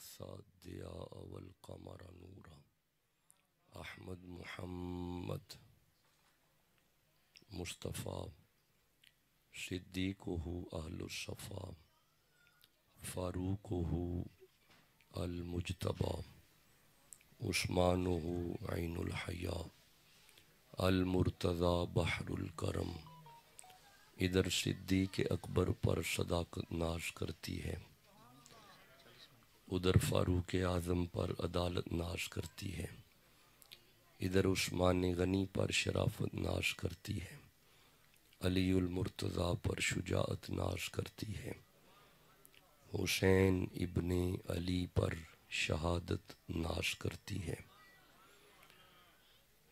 الشمس ضياء والقمر نورا احمد محمد مصطفیٰ صدیقہ اہل الصفا فاروقہ المجتبی عثمانہ عین الحیا المرتضی بحر الکرم۔ ادھر صدیق اکبر پر صداقت ناز کرتی ہے، ادھر فاروق اعظم پر عدالت ناز کرتی ہے، ادھر عثمان غنی پر شرافت ناز کرتی ہے، علی المرتضی پر شجاعت ناز کرتی ہے، حسین ابن علی پر شہادت ناز کرتی ہے۔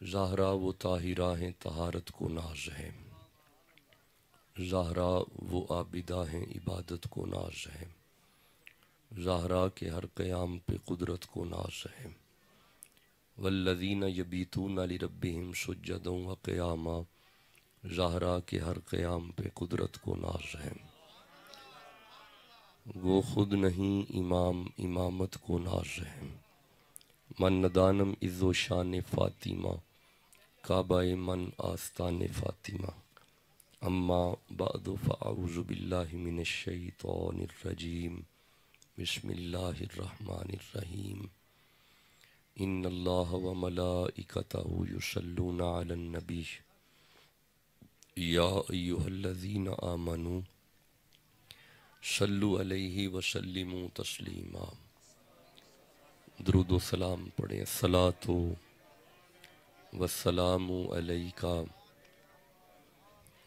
زہرا و طاہرہ ہیں طہارت کو ناز ہے، زہرا وہ عابدہ ہیں عبادت کو ناز ہے، زہرا کے ہر قیام پہ قدرت کو ناز ہے۔ والذین یبیتون لربہم سجدا وقیاما، زہرا کے ہر قیام پہ قدرت کو ناز ہے۔ وہ خود نہیں امام امامت کو ناز ہے۔ من ندانم عز و شان فاطمہ، کعبہ من آستان فاطمہ۔ اما بعد فاعوذ باللہ من الشیطان الرجیم، بسم اللہ الرحمن الرحیم۔ ان اللہ و ملائکتہ یصلون علی النبی یا ایہا الذین آمنوا صلوا علیہ وسلموا تسلیما۔ درود و سلام پڑھیں۔ الصلاۃ والسلام علیک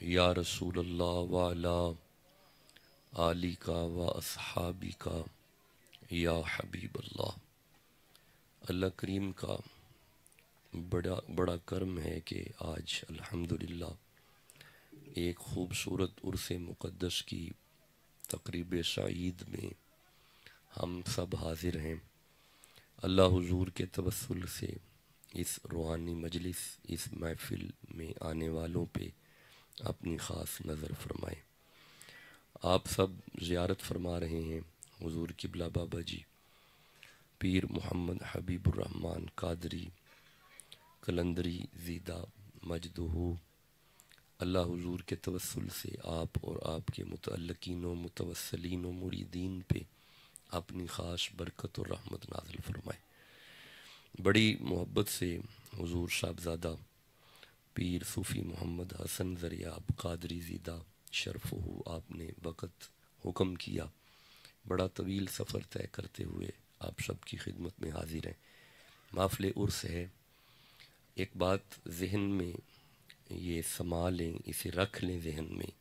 یا رسول اللہ وعلی آلک و اصحابک یا حبیب اللہ۔ اللہ کریم کا بڑا کرم ہے کہ آج الحمدللہ ایک خوبصورت عرس مقدس کی تقریب سعید میں ہم سب حاضر ہیں۔ اللہ حضور کے توسل سے اس روحانی مجلس، اس محفل میں آنے والوں پہ اپنی خاص نظر فرمائے۔ آپ سب زیارت فرما رہے ہیں حضور قبلہ بابا جی پیر محمد حبیب الرحمن قادری قلندری زیدہ مجدہ۔ اللہ حضور کے توسل سے آپ اور آپ کے متعلقین و متوسلین و مریدین پہ اپنی خاص برکت اور رحمت نازل فرمائے۔ بڑی محبت سے حضور صاحبزادہ پیر صوفی محمد حسن زریاب قادری زیدہ شرفہ آپ نے وقت حکم کیا، بڑا طویل سفر طے کرتے ہوئے آپ سب کی خدمت میں حاضر ہیں۔ محفل عرس ہے، ایک بات ذہن میں یہ سما لیں، اسے رکھ لیں ذہن میں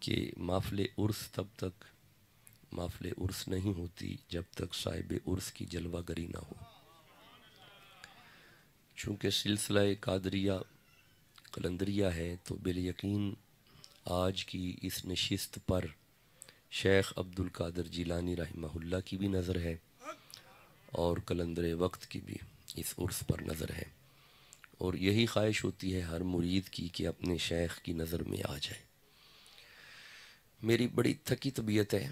کہ محفل عرس تب تک محفل عرس نہیں ہوتی جب تک صاحب عرس کی جلوہ گری نہ ہو۔ چونکہ سلسلہ قادریہ قلندریہ ہے تو بالیقین آج کی اس نشست پر شیخ عبد القادر جیلانی رحمہ اللہ کی بھی نظر ہے اور قلندر وقت کی بھی اس عرس پر نظر ہے، اور یہی خواہش ہوتی ہے ہر مرید کی کہ اپنے شیخ کی نظر میں آ جائے۔ میری بڑی تھکی طبیعت ہے،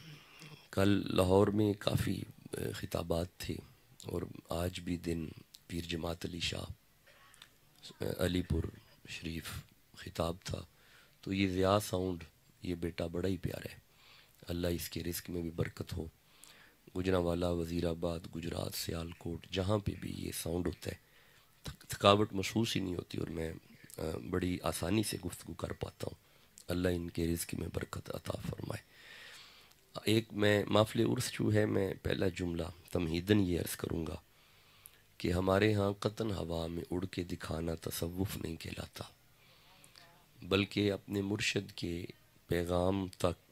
کل لاہور میں کافی خطابات تھے اور آج بھی دن پیر جماعت علی شاہ علی پور شریف خطاب تھا، تو یہ ضیاء ساؤنڈ یہ بیٹا بڑا ہی پیارا ہے، اللہ اس کے رزق میں بھی برکت ہو۔ گجرانوالہ، وزیر آباد، گجرات، سیالکوٹ، جہاں پہ بھی یہ ساؤنڈ ہوتا ہے تھکاوٹ محسوس ہی نہیں ہوتی اور میں بڑی آسانی سے گفتگو کر پاتا ہوں۔ اللہ ان کے رزق میں برکت عطا فرمائے۔ ایک میں محفل عرس جو ہے، میں پہلا جملہ تمہیداً یہ عرض کروں گا کہ ہمارے ہاں قطن ہوا میں اڑ کے دکھانا تصوف نہیں کہلاتا، بلکہ اپنے مرشد کے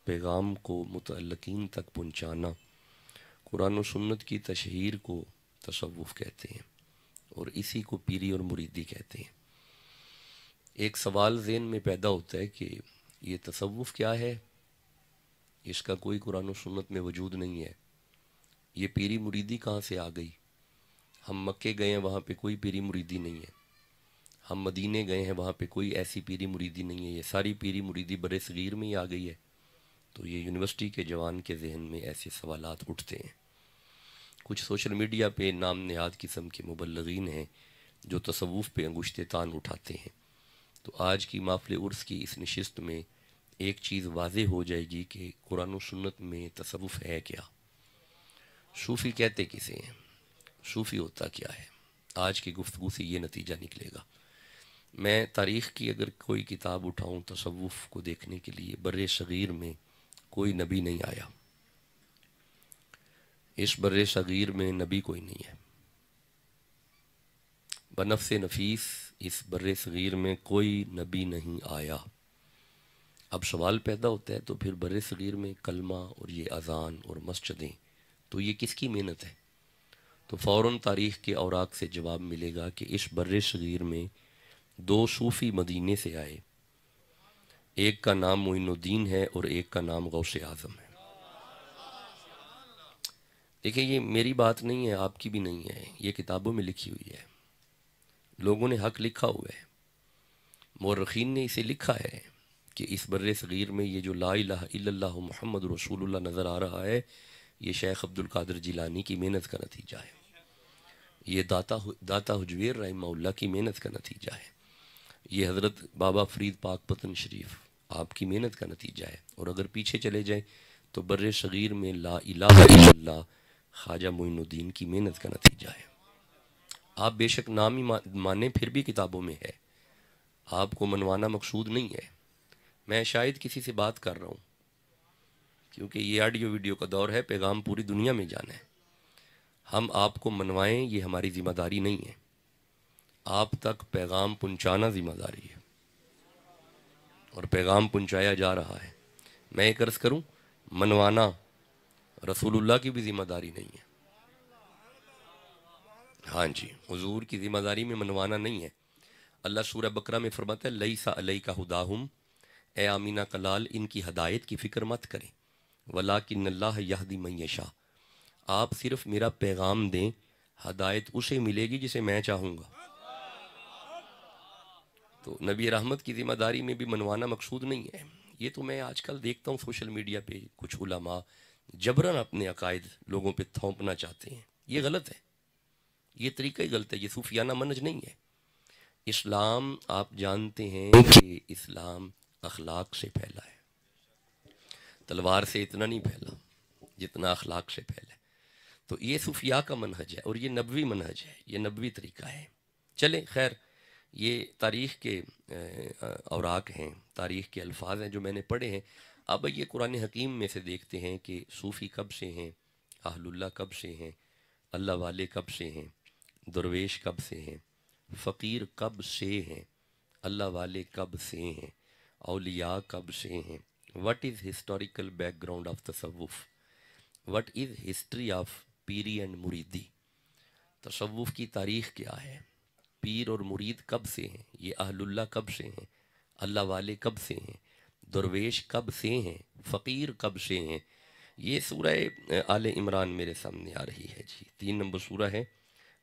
پیغام کو متعلقین تک پہنچانا، قرآن و سنت کی تشہیر کو تصوف کہتے ہیں اور اسی کو پیری اور مریدی کہتے ہیں۔ ایک سوال ذہن میں پیدا ہوتا ہے کہ یہ تصوف کیا ہے؟ اس کا کوئی قرآن و سنت میں وجود نہیں ہے، یہ پیری مریدی کہاں سے آ گئی؟ ہم مکے گئے ہیں، وہاں پہ کوئی پیری مریدی نہیں ہے، ہم مدینے گئے ہیں، وہاں پہ کوئی ایسی پیری مریدی نہیں ہے، یہ ساری پیری مریدی برِ صغیر میں ہی آ گئی ہے۔ تو یہ یونیورسٹی کے جوان کے ذہن میں ایسے سوالات اٹھتے ہیں۔ کچھ سوشل میڈیا پہ نام نہاد قسم کے مبلغین ہیں جو تصوف پہ انگشت تان اٹھاتے ہیں. تو آج کی محفل عرس کی اس نشست میں ایک چیز واضح ہو جائے گی کہ قرآن و سنت میں تصوف ہے کیا، صوفی کہتے کسے ہیں، صوفی ہوتا کیا ہے. آج کی گفتگو سے یہ نتیجہ نکلے گا. میں تاریخ کی اگر کوئی کتاب اٹھاؤں تصوف کو دیکھنے کے لیے، بر صغیر میں کوئی نبی نہیں آیا. اس بر صغیر میں نبی کوئی نہیں ہے. بنفس نفیس اس بر صغیر میں کوئی نبی نہیں آیا. اب سوال پیدا ہوتا ہے تو پھر بر صغیر میں کلمہ اور یہ اذان اور مسجدیں، تو یہ کس کی محنت ہے؟ تو فوراً تاریخ کے اوراق سے جواب ملے گا کہ اس بر صغیر میں دو صوفی مدینے سے آئے، ایک کا نام معین الدین ہے اور ایک کا نام غوث اعظم ہے. دیکھیں یہ میری بات نہیں ہے، آپ کی بھی نہیں ہے، یہ کتابوں میں لکھی ہوئی ہے، لوگوں نے حق لکھا ہوا ہے. مورخین نے اسے لکھا ہے کہ اس بر صغیر میں یہ جو لا الہ الا اللہ محمد رسول اللہ نظر آ رہا ہے، یہ شیخ عبد القادر جیلانی کی محنت کا نتیجہ ہے، یہ داتا حجویر رحمہ اللہ کی محنت کا نتیجہ ہے، یہ حضرت بابا فرید پاک پتن شریف آپ کی محنت کا نتیجہ ہے. اور اگر پیچھے چلے جائیں تو بر صغیر میں لا الہ الا اللہ خواجہ معین الدین کی محنت کا نتیجہ ہے. آپ بے شک نام ہی مانیں، پھر بھی کتابوں میں ہے، آپ کو منوانا مقصود نہیں ہے. میں شاید کسی سے بات کر رہا ہوں کیونکہ یہ آڈیو ویڈیو کا دور ہے، پیغام پوری دنیا میں جانا ہے. ہم آپ کو منوائیں یہ ہماری ذمہ داری نہیں ہے، آپ تک پیغام پہنچانا ذمہ داری ہے اور پیغام پہنچایا جا رہا ہے. میں ایک عرض کروں، منوانا رسول اللہ کی بھی ذمہ داری نہیں ہے. ہاں جی، حضور کی ذمہ داری میں منوانا نہیں ہے. اللہ سورہ بقرہ میں فرماتا ہے لیسا علیک ہداہم، اے آمینہ کلال ان کی ہدایت کی فکر مت کریں، ولیکن اللہ یہدی من یشاء، آپ صرف میرا پیغام دیں، ہدایت اسے ملے گی جسے میں چاہوں گا. تو نبی رحمت کی ذمہ داری میں بھی منوانا مقصود نہیں ہے. یہ تو میں آج کل دیکھتا ہوں سوشل میڈیا پہ کچھ علماء جبراً اپنے عقائد لوگوں پہ تھوپنا چاہتے ہیں. یہ غلط ہے، یہ طریقہ ہی غلط ہے، یہ صوفیانہ منہج نہیں ہے. اسلام آپ جانتے ہیں کہ اسلام اخلاق سے پھیلا ہے، تلوار سے اتنا نہیں پھیلا جتنا اخلاق سے پھیلا ہے. تو یہ صوفیاء کا منہج ہے اور یہ نبوی منہج ہے، یہ نبوی طریقہ ہے. چلیں خیر، یہ تاریخ کے اوراق ہیں، تاریخ کے الفاظ ہیں جو میں نے پڑھے ہیں. اب یہ قرآن حکیم میں سے دیکھتے ہیں کہ صوفی کب سے ہیں، اہل اللہ کب سے ہیں، اللہ والے کب سے ہیں، درویش کب سے ہیں، فقیر کب سے ہیں، اللہ والے کب سے ہیں، اولیاء کب سے ہیں. What is historical background of تصوف، وٹ از ہسٹری آف پیری اینڈ مریدی. تصوف کی تاریخ کیا ہے، پیر اور مرید کب سے ہیں، یہ اہل اللہ کب سے ہیں، اللہ والے کب سے ہیں، درویش کب سے ہیں، فقیر کب سے ہیں. یہ سورہ آل عمران میرے سامنے آ رہی ہے جی، 3 نمبر سورہ ہے.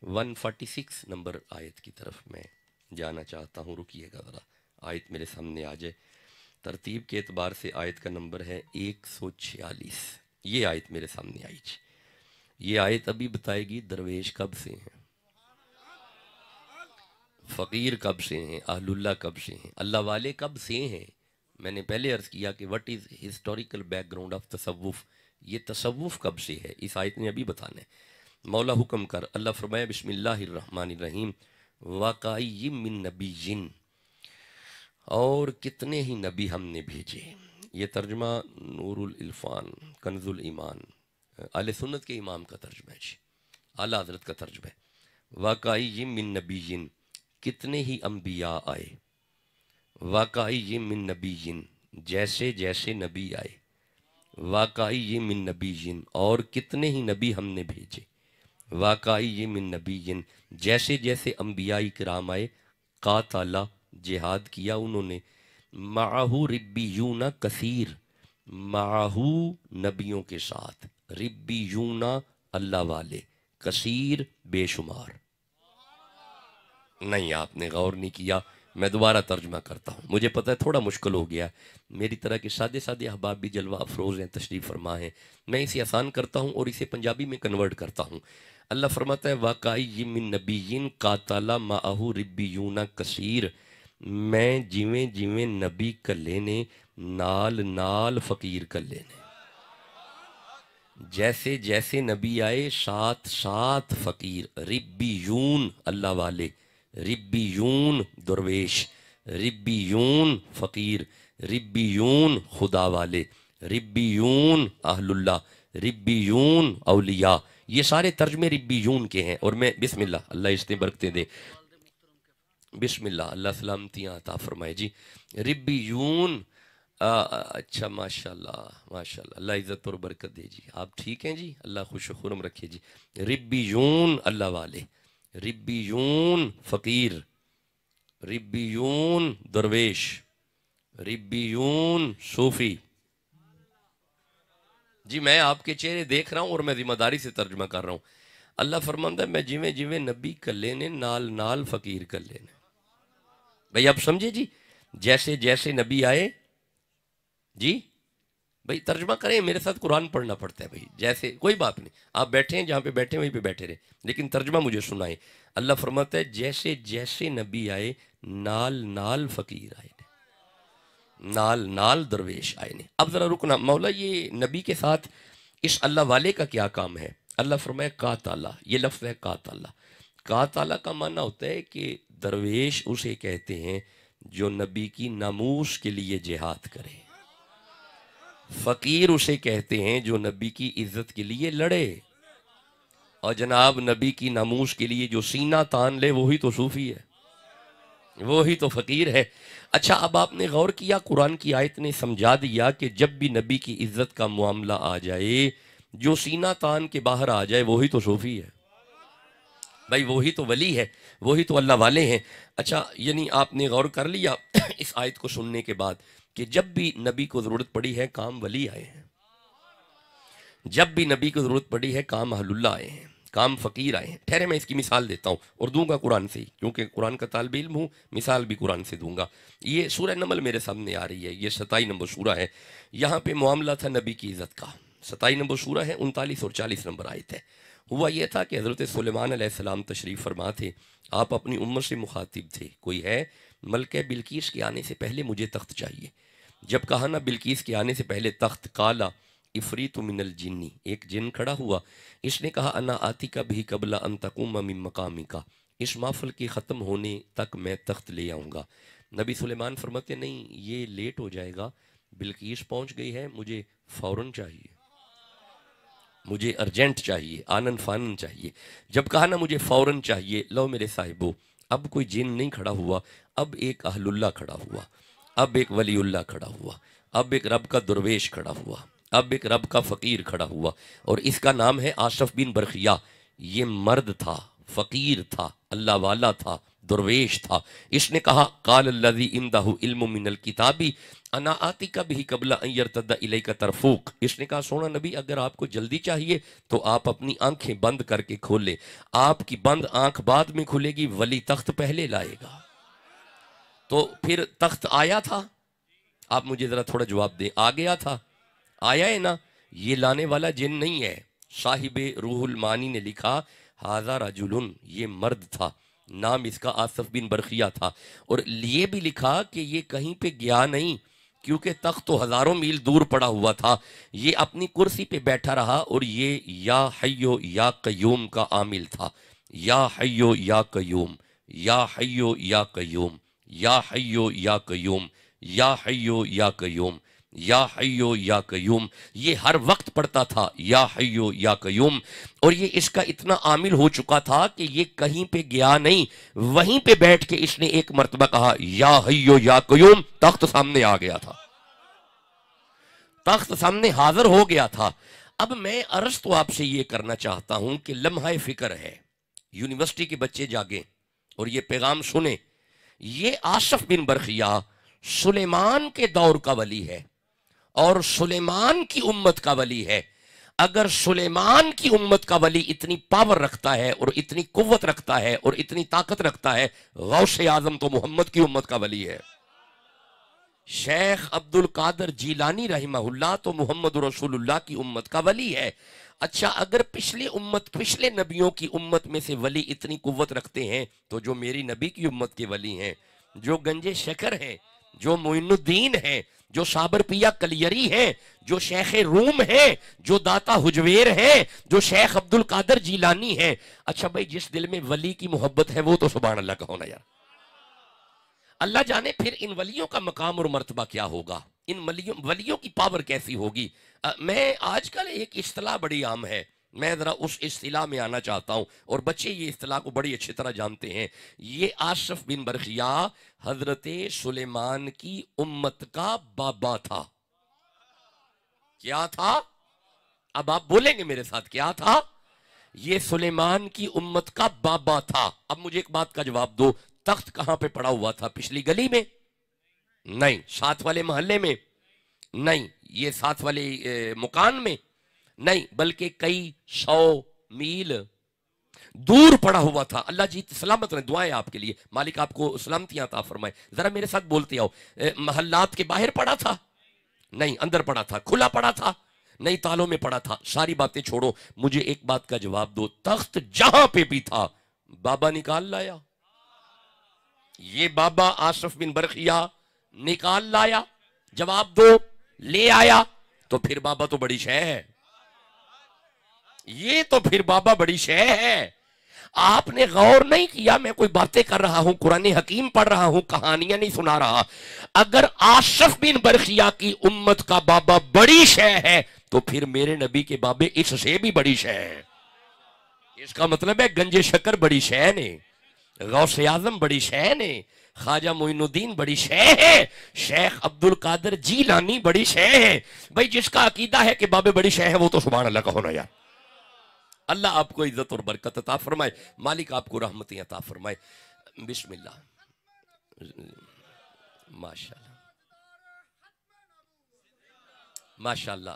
146 نمبر آیت کی طرف میں جانا چاہتا ہوں، رکیے گا ذرا، آیت میرے سامنے آ جائے. ترتیب کے اعتبار سے آیت کا نمبر ہے 146. یہ آیت میرے سامنے آئی جی. یہ آیت ابھی بتائے گی درویش کب سے ہیں، فقیر کب سے ہیں، اہل اللہ کب سے ہیں، اللہ والے کب سے ہیں. میں نے پہلے عرض کیا کہ what is historical background of تصوف، یہ تصوف کب سے ہے، اس آیت نے ابھی بتانا ہے. مولا حکم کر، اللہ فرمایا بسم اللہ الرحمن الرحیم، واقعی من نبی جن، اور کتنے ہی نبی ہم نے بھیجے. یہ ترجمہ نور العرفان کنز الایمان اہل سنت کے امام کا ترجمہ ہے جی، اعلیٰ حضرت کا ترجمہ ہے. واقعی من نبی جن، کتنے ہی انبیاء آئے، واقعی من نبی جن، جیسے جیسے نبی آئے، واقعی من نبی جن، اور کتنے ہی نبی ہم نے بھیجے، واقعی من نبی جن، جیسے جیسے انبیاء کرام آئے، قاتل جہاد کیا انہوں نے، معہو ربیون کثیر، معہو نبیوں کے ساتھ، ربیون اللہ والے، کثیر بے شمار. نہیں آپ نے غور نہیں کیا، میں دوبارہ ترجمہ کرتا ہوں، مجھے پتہ ہے تھوڑا مشکل ہو گیا، میری طرح کے سادے سادے احباب بھی جلوہ افروز ہیں، تشریف فرما ہیں، میں اسے آسان کرتا ہوں اور اسے پنجابی میں کنورٹ کرتا ہوں۔ اللہ فرماتا ہے واقعی من نبیین قاتل معہ ربیون کثیر، میں جیویں جیویں نبی کلے نے نال نال فقیر کلے نے، جیسے جیسے نبی آئے ساتھ ساتھ فقیر، ربیون اللہ والے، ربیون درویش، ربیون فقیر، ربیون خدا والے، ربیون اہل اللہ، ربیون اولیاء، یہ سارے ترجمے ربیون کے ہیں۔ اور میں بسم اللہ، اللہ اس نے برکتیں دے، بسم اللہ، اللہ سلامتیاں عطا فرمائے جی۔ ربیون اچھا ماشاءاللہ ماشاءاللہ، اللہ عزت اور برکت دے جی، آپ ٹھیک ہیں جی، اللہ خوش و خرم رکھے جی۔ ربیون اللہ والے، ربیون فقیر، ربیون درویش، ربیون صوفی۔ جی میں آپ کے چہرے دیکھ رہا ہوں اور میں ذمہ داری سے ترجمہ کر رہا ہوں۔ اللہ فرماتا ہے میں جیویں جیویں نبی کلے نے نال نال فقیر کلے نے۔ بھئی آپ سمجھے جی، جیسے جیسے نبی آئے جی، بھئی ترجمہ کریں، میرے ساتھ قرآن پڑھنا پڑتا ہے بھئی، جیسے کوئی بات نہیں، آپ بیٹھے ہیں جہاں پہ بیٹھے ہیں وہیں پہ بیٹھے رہیں، لیکن ترجمہ مجھے سنائیں۔ اللہ فرماتا ہے جیسے جیسے نبی آئے نال نال فقیر آئے نے، نال نال درویش آئے نے۔ اب ذرا رکنا، مولا یہ نبی کے ساتھ اس اللہ والے کا کیا کام ہے؟ اللہ فرمائے قاتلہ، یہ لفظ ہے قاتلہ۔ قاتلہ کا معنی ہوتا ہے کہ درویش اسے کہتے ہیں جو نبی کی ناموس کے لیے جہاد کرے، فقیر اسے کہتے ہیں جو نبی کی عزت کے لیے لڑے، اور جناب نبی کی ناموس کے لیے جو سینہ تان لے وہی تو صوفی ہے، وہی تو فقیر ہے۔ اچھا اب آپ نے غور کیا، قرآن کی آیت نے سمجھا دیا کہ جب بھی نبی کی عزت کا معاملہ آ جائے، جو سینہ تان کے باہر آ جائے وہی تو صوفی ہے، بھائی وہی تو ولی ہے، وہی تو اللہ والے ہیں۔ اچھا یعنی آپ نے غور کر لیا اس آیت کو سننے کے بعد کہ جب بھی نبی کو ضرورت پڑی ہے کام ولی آئے ہیں، جب بھی نبی کو ضرورت پڑی ہے کام اہل اللہ آئے ہیں، کام فقیر آئے ہیں۔ ٹھہرے میں اس کی مثال دیتا ہوں اور دوں گا قرآن سے ہی، کیونکہ قرآن کا طالب علم ہوں، مثال بھی قرآن سے دوں گا۔ یہ سورہ نمل میرے سامنے آ رہی ہے، یہ 27 نمبر سورہ ہے، یہاں پہ معاملہ تھا نبی کی عزت کا۔ 27 نمبر سورہ ہے، 39 اور 40 نمبر آیت ہے۔ ہوا یہ تھا کہ حضرت سلیمان علیہ السلام تشریف فرما تھے، آپ اپنی امت سے مخاطب تھے، کوئی ہے ملکہ بلقیس کے آنے سے پہلے مجھے تخت چاہیے۔ جب کہا نا بلقیس کے آنے سے پہلے تخت، قالا افریت من الجنی، ایک جن کھڑا ہوا، اس نے کہا انا آتی کا بھی قبل ان تقوم من مقامی کا، اس محفل کے ختم ہونے تک میں تخت لے آؤں گا۔ نبی سلیمان فرماتے نہیں یہ لیٹ ہو جائے گا، بلقیس پہنچ گئی ہے، مجھے فوراً چاہیے، مجھے ارجنٹ چاہیے، آنن فانن چاہیے۔ جب کہا نا مجھے فوراً چاہیے، لو میرے صاحبو، اب کوئی جن نہیں کھڑا ہوا، اب ایک اہل اللہ کھڑا ہوا، اب ایک ولی اللہ کھڑا ہوا، اب ایک رب کا درویش کھڑا ہوا، اب ایک رب کا فقیر کھڑا ہوا، اور اس کا نام ہے آصف بن برخیہ۔ یہ مرد تھا، فقیر تھا، اللہ والا تھا، درویش تھا۔ اس نے کہا قال الذی عندہ علم من الکتاب انا آتیک بہ قبل ان یرتد الیک طرفک۔ اس نے کہا سونا نبی اگر آپ کو جلدی چاہیے تو آپ اپنی آنکھیں بند کر کے کھولیں، آپ کی بند آنکھ بعد میں کھلے گی، ولی تخت پہلے لائے گا۔ تو پھر تخت آیا تھا؟ آپ مجھے ذرا تھوڑا جواب دیں، آ گیا تھا؟ آیا ہے نا؟ یہ لانے والا جن نہیں ہے۔ صاحب روح المعانی نے لکھا ھذا رجل، یہ مرد تھا، نام اس کا آصف بن برخیہ تھا، اور یہ بھی لکھا کہ یہ کہیں پہ گیا نہیں، کیونکہ تخت تو ہزاروں میل دور پڑا ہوا تھا، یہ اپنی کرسی پہ بیٹھا رہا، اور یہ یا حیو یا قیوم کا عامل تھا، یا حیو یا قیوم، یا حیو یا قیوم، یا حیو یا قیوم، یا حیو یا قیوم، یا حیو یا قیوم، یہ ہر وقت پڑھتا تھا یا حیو یا قیوم، اور یہ اس کا اتنا عامل ہو چکا تھا کہ یہ کہیں پہ گیا نہیں، وہیں پہ بیٹھ کے اس نے ایک مرتبہ کہا یا حیو یا قیوم، تخت سامنے آ گیا تھا، تخت سامنے حاضر ہو گیا تھا۔ اب میں عرض تو آپ سے یہ کرنا چاہتا ہوں کہ لمحہ فکر ہے، یونیورسٹی کے بچے جاگیں اور یہ پیغام سنیں، یہ آصف بن برخیہ سلیمان کے دور کا ولی ہے، اور سلیمان کی امت کا ولی ہے۔ اگر سلیمان کی امت کا ولی اتنی پاور رکھتا ہے اور اتنی قوت رکھتا ہے اور اتنی طاقت رکھتا ہے، غوث اعظم تو محمد کی امت کا ولی ہے۔ شیخ عبد القادر جیلانی رحمہ اللہ تو محمد رسول اللہ کی امت کا ولی ہے۔ اچھا، اگر پچھلے نبیوں کی امت میں سے ولی اتنی قوت رکھتے ہیں تو جو میری نبی کی امت کے ولی ہیں، جو گنج شکر ہیں، جو معین الدین ہیں، جو صابر پیا کلیری ہیں، جو شیخ روم ہیں، جو داتا حجویر ہیں، جو شیخ عبد القادر جیلانی ہیں، اچھا بھائی جس دل میں ولی کی محبت ہے وہ تو سبحان اللہ کا ہونا یار۔ اللہ جانے پھر ان ولیوں کا مقام اور مرتبہ کیا ہوگا، ان ولیوں کی پاور کیسی ہوگی۔ میں آج کل ایک اصطلاح بڑی عام ہے، میں ذرا اس اصطلاح میں آنا چاہتا ہوں، اور بچے یہ اصطلاح کو بڑی اچھی طرح جانتے ہیں۔ یہ آصف بن برخیا حضرت سلیمان کی امت کا بابا تھا۔ کیا تھا؟ اب آپ بولیں گے میرے ساتھ، کیا تھا؟ یہ سلیمان کی امت کا بابا تھا۔ اب مجھے ایک بات کا جواب دو، تخت کہاں پہ پڑا ہوا تھا؟ پچھلی گلی میں؟ نہیں۔ ساتھ والے محلے میں؟ نہیں۔ یہ ساتھ والے مکان میں؟ نہیں، بلکہ کئی 100 میل دور پڑا ہوا تھا۔ اللہ جی سلامت رہے، دعائیں آپ کے لیے، مالک آپ کو سلامتی عطا فرمائے۔ ذرا میرے ساتھ بولتے آؤ، محلات کے باہر پڑا تھا؟ نہیں۔ اندر پڑا تھا؟ کھلا پڑا تھا؟ نہیں، تالوں میں پڑا تھا۔ ساری باتیں چھوڑو، مجھے ایک بات کا جواب دو، تخت جہاں پہ بھی تھا بابا نکال لایا؟ یہ بابا آصف بن برخیا نکال لایا؟ جواب دو، لے آیا؟ تو پھر بابا تو بڑی شے ہے، یہ تو پھر بابا بڑی شے ہے۔ آپ نے غور نہیں کیا، میں کوئی باتیں کر رہا ہوں، قرآن حکیم پڑھ رہا ہوں، کہانیاں نہیں سنا رہا۔ اگر آصف بن برخیا کی امت کا بابا بڑی شے ہے تو پھر میرے نبی کے بابے اس سے بھی بڑی شے ہے۔ اس کا مطلب ہے گنج شکر بڑی شے نے، غوث اعظم بڑی شے نے، خواجہ معین الدین بڑی شے ہے، شیخ عبد القادر جیلانی بڑی شے ہے۔ بھائی جس کا عقیدہ ہے کہ بابے بڑی شے ہے وہ تو سبحان اللہ کا ہونا یار۔ اللہ آپ کو عزت اور برکت عطا فرمائے، مالک آپ کو رحمتیں عطا فرمائے۔ بسم اللہ، ماشاءاللہ ماشاءاللہ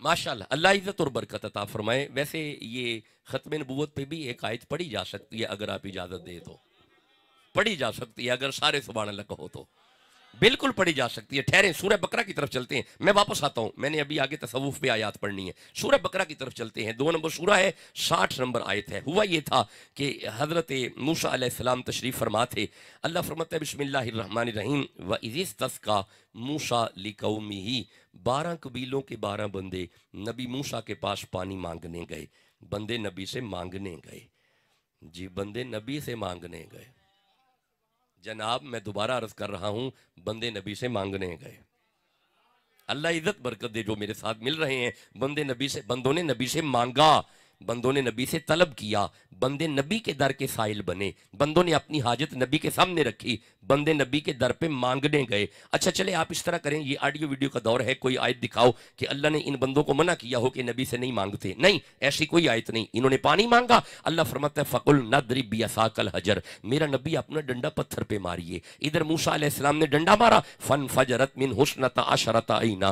ماشاءاللہ، اللہ عزت اور برکت عطا فرمائے۔ ویسے یہ ختم نبوت پہ بھی ایک آیت پڑھی جا سکتی ہے، اگر آپ اجازت دے تو پڑھی جا سکتی ہے، اگر سارے سبحان اللہ کہو تو بالکل پڑھی جا سکتی ہے۔ ٹھہریں، سورہ بقرہ کی طرف چلتے ہیں، میں واپس آتا ہوں، میں نے ابھی آگے تصوف پہ آیات پڑھنی ہے۔ سورہ بقرہ کی طرف چلتے ہیں، 2 نمبر سورہ ہے، 60 نمبر آیت ہے۔ ہوا یہ تھا کہ حضرت موسیٰ علیہ السلام تشریف فرما تھے۔ اللہ فرماتا ہے بسم اللہ الرحمن الرحیم، وَإِذِ اسْتَسْقَىٰ مُوسَىٰ لِقَوْمِهِ، 12 قبیلوں کے 12 بندے نبی موسیٰ کے پاس پانی مانگنے گئے۔ بندے نبی سے مانگنے گئے، جی بندے نبی سے مانگنے گئے۔ جناب میں دوبارہ عرض کر رہا ہوں، بندے نبی سے مانگنے گئے۔ اللہ عزت برکت دے جو میرے ساتھ مل رہے ہیں، بندوں نے نبی سے مانگا، بندوں نے نبی سے طلب کیا، بندے نبی کے در کے سائل بنے، بندوں نے اپنی حاجت نبی کے سامنے رکھی، بندے نبی کے در پہ مانگنے گئے۔ اچھا چلے آپ اس طرح کریں، یہ آڈیو ویڈیو کا دور ہے، کوئی آیت دکھاؤ کہ اللہ نے ان بندوں کو منع کیا ہو کہ نبی سے نہیں مانگتے۔ نہیں، ایسی کوئی آیت نہیں۔ انہوں نے پانی مانگا، اللہ فرماتا ہے فَقُلْ نَضْرِبْ بِعَصَاكَ الْحَجَرَ، میرا نبی اپنا ڈنڈا پتھر پہ ماریے۔ ادھر موسیٰ علیہ السلام نے ڈنڈا مارا، فَانْفَجَرَتْ مِنْهُ اثْنَتَا عَشْرَةَ عَيْنًا،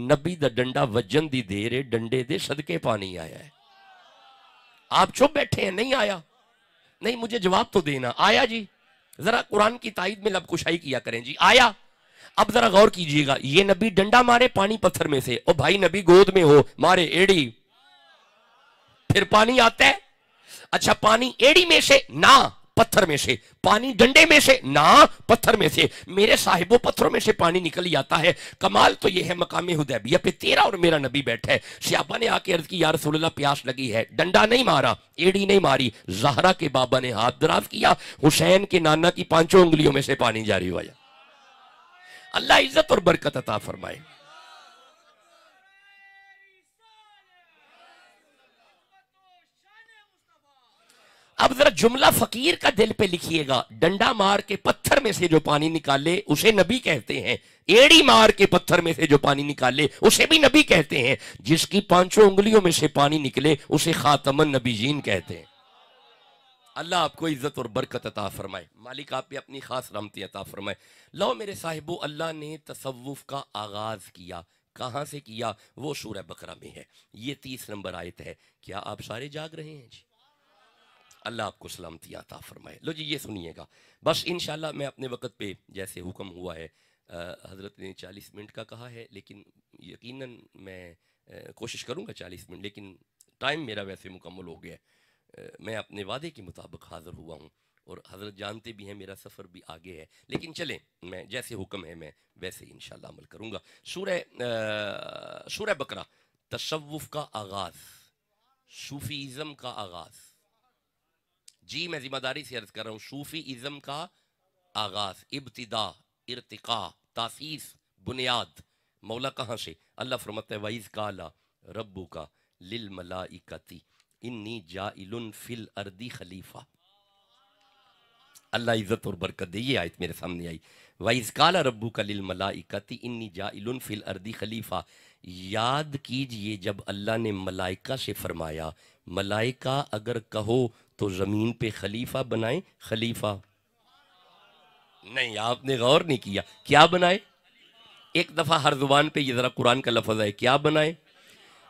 نبی دا ڈنڈا وجن دی دے ڈنڈے دے صدقے پانی آیا ہے۔ آپ چپ بیٹھے ہیں، نہیں آیا؟ نہیں، مجھے جواب تو دینا، آیا جی؟ ذرا قرآن کی تائید میں لب کشائی کیا کریں جی، آیا؟ اب ذرا غور کیجئے گا، یہ نبی ڈنڈا مارے پانی پتھر میں سے، او بھائی نبی گود میں ہو، مارے ایڑی، پھر پانی آتا ہے؟ اچھا پانی ایڑی میں سے؟ نہ، پتھر میں سے۔ پانی ڈنڈے میں سے؟ نہ، پتھر میں سے۔ میرے صاحبوں پتھروں میں سے پانی نکل جاتا ہے۔ کمال تو یہ ہے مقام حدیبیہ پہ تیرا اور میرا نبی بیٹھا ہے، صحابہ نے آ کے عرض کی یا رسول اللہ پیاس لگی ہے، ڈنڈا نہیں مارا، ایڑی نہیں ماری، زہرا کے بابا نے ہاتھ دراز کیا، حسین کے نانا کی 5 انگلیوں میں سے پانی جاری ہوا۔ اللہ عزت اور برکت عطا فرمائے۔ اب ذرا جملہ فقیر کا دل پہ لکھیے گا، ڈنڈا مار کے پتھر میں سے جو پانی نکالے اسے نبی کہتے ہیں، ایڑی مار کے پتھر میں سے جو پانی نکالے اسے بھی نبی کہتے ہیں، جس کی 5 انگلیوں میں سے پانی نکلے اسے خاتم النبیین کہتے ہیں۔ اللہ آپ کو عزت اور برکت عطا فرمائے، مالک آپ پہ اپنی خاص رحمتیں عطا فرمائے۔ لو میرے صاحبو، اللہ نے تصوف کا آغاز کیا کہاں سے کیا؟ وہ سورہ بقرہ میں ہے، یہ 30 نمبر آیت ہے۔ کیا آپ سارے جاگ رہے ہیں جی؟ اللہ آپ کو سلامتی عطا فرمائے۔ لو جی یہ سنیے گا، بس انشاءاللہ میں اپنے وقت پہ جیسے حکم ہوا ہے، حضرت نے 40 منٹ کا کہا ہے، لیکن یقیناً میں کوشش کروں گا 40 منٹ، لیکن ٹائم میرا ویسے مکمل ہو گیا ہے۔ میں اپنے وعدے کے مطابق حاضر ہوا ہوں، اور حضرت جانتے بھی ہیں میرا سفر بھی آگے ہے، لیکن چلیں میں جیسے حکم ہے میں ویسے انشاءاللہ عمل کروں گا۔ سورہ بقرہ، تصوف کا آغاز، صوفیزم کا آغاز۔ جی میں ذمہ داری سے عرض کر رہا ہوں، صوفی ازم کا آغاز، ابتدا، ارتقاء، تاسیس، بنیاد مولا کہاں سے؟ اللہ فرماتا ہے وَإِذْ قَالَ رَبُّكَ لِلْمَلَائِكَةِ إِنِّي جَاعِلٌ فِي الْأَرْضِ خلیفہ۔ اللہ عزت اور برکت دے، یہ آیت میرے سامنے آئی، وَإِذْ قَالَ رَبُّكَ لِلْمَلَائِكَةِ إِنِّي جَاعِلٌ فِي الْأَرْضِ خلیفہ۔ یاد کیجئے جب اللہ نے ملائکہ سے فرمایا، ملائکہ اگر کہو تو زمین پہ خلیفہ بنائیں، خلیفہ نہیں، آپ نے غور نہیں کیا، کیا بنائے؟ ایک دفعہ ہر زبان پہ یہ ذرا قرآن کا لفظ ہے، کیا بنائے؟